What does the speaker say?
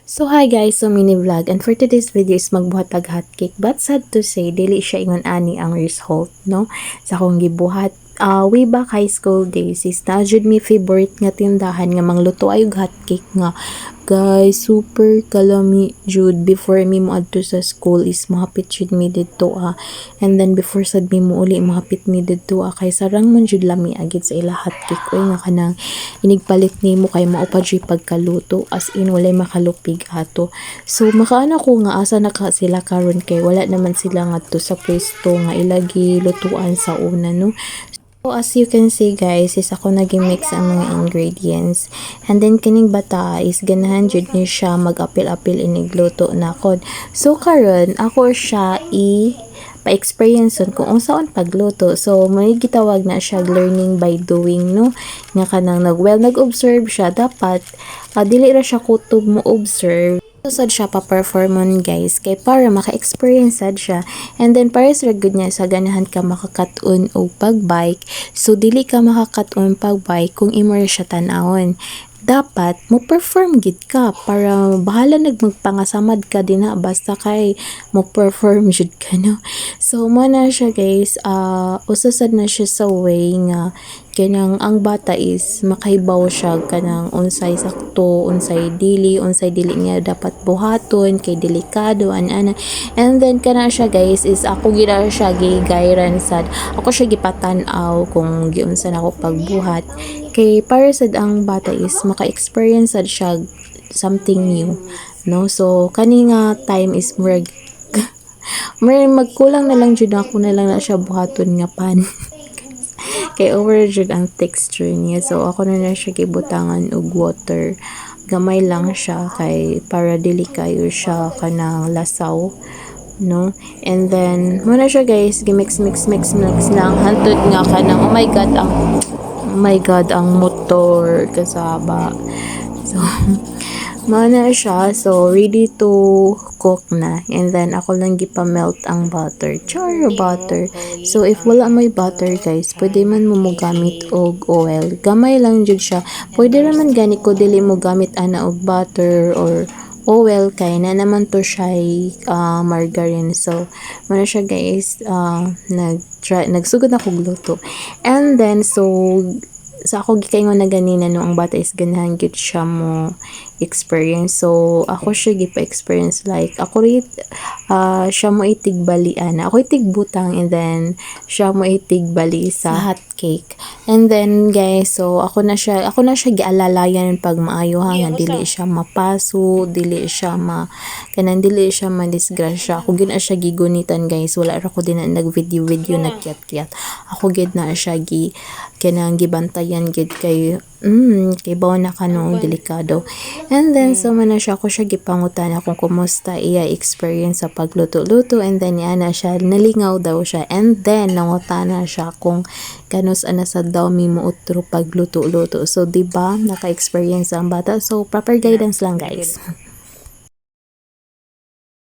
So hi guys, so mini vlog and for today's video is magbuhat ag hotcake but sad to say dili siya ingon ani ang result no sa akong gibuhat way back high school days is na jud mi favorite nga tindahan nga mangluto ay og hotcake nga guys super kalami jud before mi moadto sa school is mahapit jud mi didto and then before sad mi muuli mahapit mi didto kay sarang man jud lami agid sa ila hotcake oy nga kanang inigpalit nimo kay mao pa jud pagkaluto as in walay makalupig ato. So makaana ko nga asa na sila karon kay wala naman sila ngadto sa pwesto nga ilagi lutuan sa una no. So as you can see guys is ako naging-mix ang mga ingredients and then kining bata is ganahan jud ni siya mag-apil-apil inigluto na kod. So karon ako siya pa-experience kung unsaon pagluto. So may gitawag na siya learning by doing no. Nga kanang nag-observe siya dapat dili ra siya kutob mo observe. Sad siya pa-performon guys kay para maka-experience sad siya and then para sa good niya sa ganahan ka makakaton o pagbike so dili ka makakaton pagbike kung imo siya tan-awon dapat mo perform gid ka para bahala magpangasamad ka din basta kay mo perform jud ka no. So mo na siya guys usasad na siya sa way nga kanang ang bata is makahibaw siya kanang unsay sakto unsay dili niya dapat buhaton kay delikado ana and then kana siya guys is ako gina siya gigayran sad ako siya gipatan-aw kung giunsa na ako pagbuhat kay para sad ang bata is maka-experience sad siya something new no. So kani nga time is murag may magkulang na lang jud ako na lang na siya buhaton nga pan kay over jud ang texture niya so ako na siya gibutangan og water gamay lang siya kay para dili kayo siya kanang lasaw no. And then muna siya guys gimix mix lang hantod nga kanang oh my god ang motor kasaba so mana siya so ready to cook na and then ako lang gipamelt ang butter butter. So if wala may butter guys pwede man mo gamit og oil gamay lang jud siya pwede raman gani ko dili mo gamit ana og butter or oil kay na naman to siya margarine. So mana siya guys nagsugod na kog luto and then so sa ako gikaingon na ganina no ang bata is ganahan gid siya mo experience so ako siya gipa-experience like ako siya mo itigbalian ako itigbutang and then siya mo itigbali sa hot cake and then guys so ako na siya gialalayan pag maayo nga dili siya mapaso dili siya madisgrasya ako gid na siya gigunitan guys wala ra ko din na nag-video nagkiat ako gid na siya kanang gibantayan gid kay bawo na kanong delikado and then so man na siya ako siya gipangutan kung kumusta iya experience sa pagluto-luto and then ana siya nalingaw daw siya and then nangutana siya kung kanus ana sa daw mi muotro pagluto-luto so diba naka-experience ang bata so proper guidance lang guys.